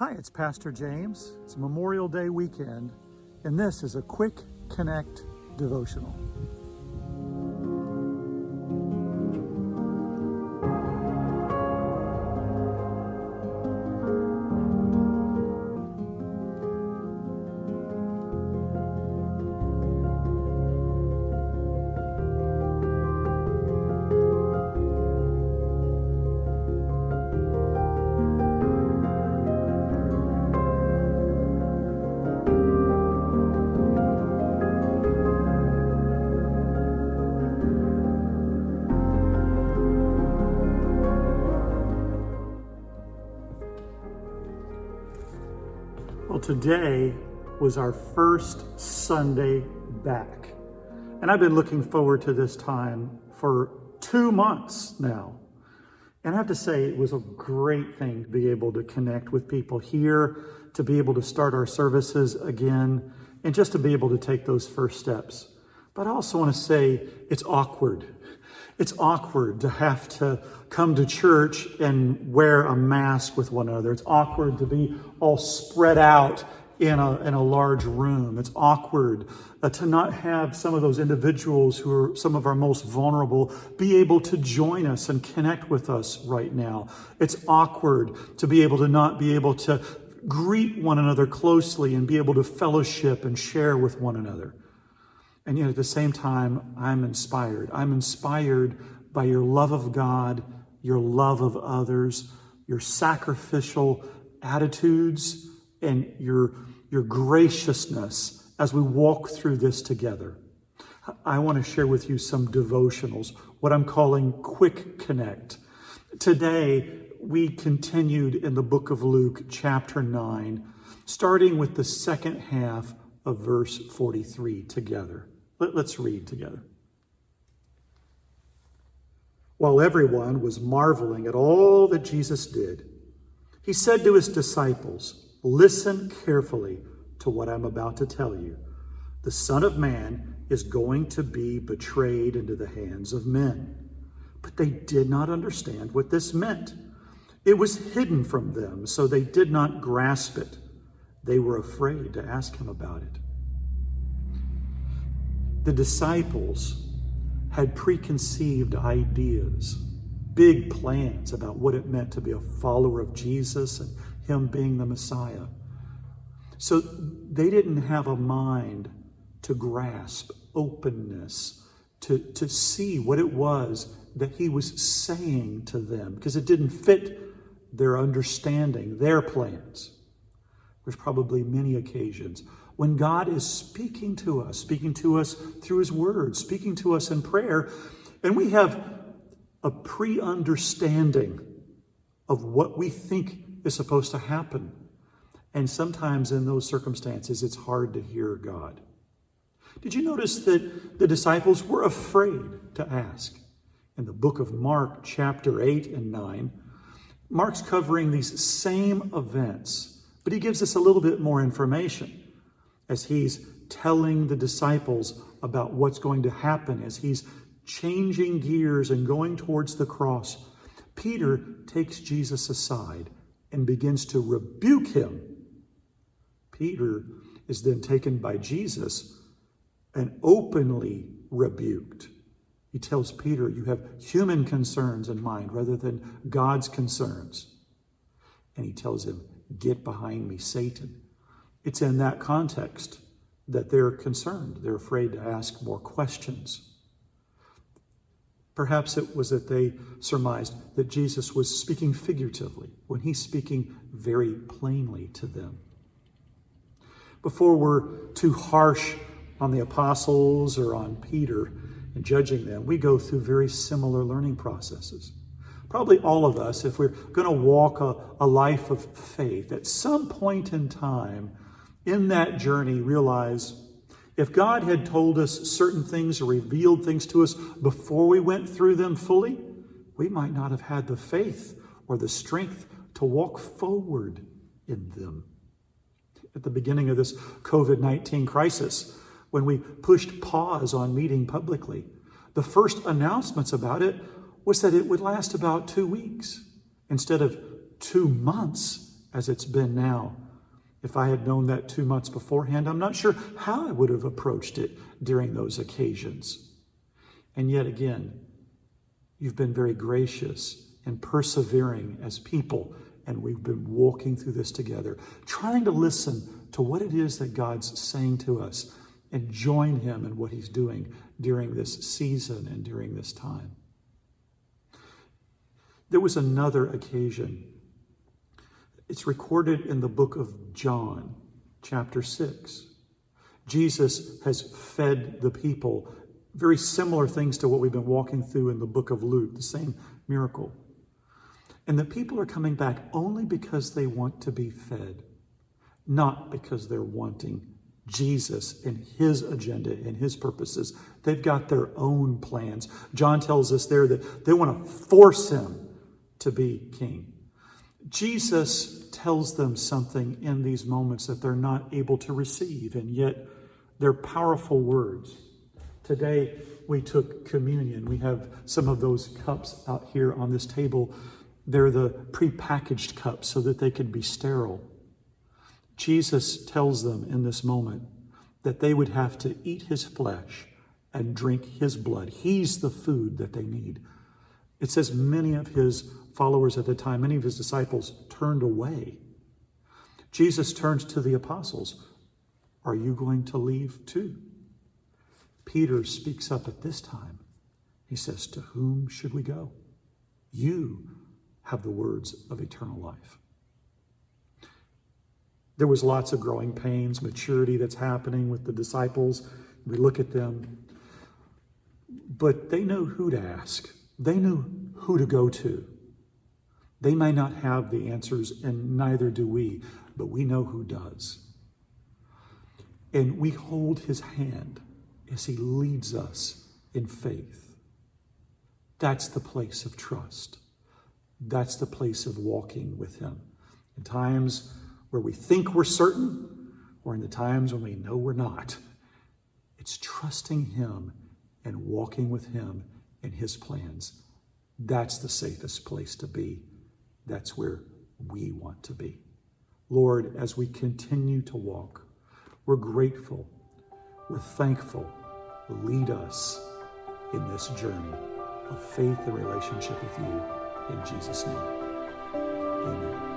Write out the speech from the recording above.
Hi, it's Pastor James. It's Memorial Day weekend, and this is a quick Connect devotional. Well, today was our first Sunday back, and I've been looking forward to this time for 2 months now. And I have to say, it was a great thing to be able to connect with people here, to be able to start our services again, and just to be able to take those first steps. But I also want to say it's awkward. It's awkward to have to come to church and wear a mask with one another. It's awkward to be all spread out in a large room. It's awkward to not have some of those individuals who are some of our most vulnerable be able to join us and connect with us right now. It's awkward to be able to not be able to greet one another closely and be able to fellowship and share with one another. And yet at the same time, I'm inspired. I'm inspired by your love of God, your love of others, your sacrificial attitudes, and your graciousness as we walk through this together. I want to share with you some devotionals, what I'm calling Quick Connect. Today, we continued in the book of Luke, chapter 9, starting with the second half of verse 43 together. Let's read together. While everyone was marveling at all that Jesus did, he said to his disciples, "Listen carefully to what I'm about to tell you. The Son of Man is going to be betrayed into the hands of men." But they did not understand what this meant. It was hidden from them, so they did not grasp it. They were afraid to ask him about it. The disciples had preconceived ideas, big plans about what it meant to be a follower of Jesus and him being the Messiah. So they didn't have a mind to grasp openness, to see what it was that he was saying to them, because it didn't fit their understanding, their plans. There's probably many occasions when God is speaking to us through his word, speaking to us in prayer, and we have a pre-understanding of what we think is supposed to happen. And sometimes in those circumstances, it's hard to hear God. Did you notice that the disciples were afraid to ask? In the book of Mark, chapter 8 and 9, Mark's covering these same events, but he gives us a little bit more information as he's telling the disciples about what's going to happen, as he's changing gears and going towards the cross. Peter takes Jesus aside and begins to rebuke him. Peter is then taken by Jesus and openly rebuked. He tells Peter, "You have human concerns in mind rather than God's concerns." And he tells him, "Get behind me, Satan." It's in that context that they're concerned. They're afraid to ask more questions. Perhaps it was that they surmised that Jesus was speaking figuratively when he's speaking very plainly to them. Before we're too harsh on the apostles or on Peter in judging them, we go through very similar learning processes. Probably all of us, if we're going to walk a life of faith, at some point in time in that journey realize if God had told us certain things or revealed things to us before we went through them fully, we might not have had the faith or the strength to walk forward in them. At the beginning of this COVID-19 crisis, when we pushed pause on meeting publicly, the first announcements about it was that it would last about 2 weeks instead of 2 months as it's been now. If I had known that 2 months beforehand, I'm not sure how I would have approached it during those occasions. And yet again, you've been very gracious and persevering as people, and we've been walking through this together, trying to listen to what it is that God's saying to us and join him in what he's doing during this season and during this time. There was another occasion. It's recorded in the book of John, chapter 6. Jesus has fed the people, very similar things to what we've been walking through in the book of Luke, the same miracle. And the people are coming back only because they want to be fed, not because they're wanting Jesus and his agenda and his purposes. They've got their own plans. John tells us there that they want to force him to be king. Jesus tells them something in these moments that they're not able to receive, and yet they're powerful words. Today, we took communion. We have some of those cups out here on this table. They're the prepackaged cups so that they could be sterile. Jesus tells them in this moment that they would have to eat his flesh and drink his blood. He's the food that they need. It says many of his followers at the time, many of his disciples turned away. Jesus turns to the apostles. Are you going to leave too? Peter speaks up at this time. He says, to whom should we go? You have the words of eternal life. There was lots of growing pains, maturity that's happening with the disciples. We look at them, but they know who to ask. They knew who to go to. They may not have the answers, and neither do we, but we know who does. And we hold his hand as he leads us in faith. That's the place of trust. That's the place of walking with him. In times where we think we're certain, or in the times when we know we're not, it's trusting him and walking with him and his plans. That's the safest place to be. That's where we want to be. Lord, as we continue to walk, we're grateful, we're thankful. Lead us in this journey of faith and relationship with you. In Jesus' name, amen.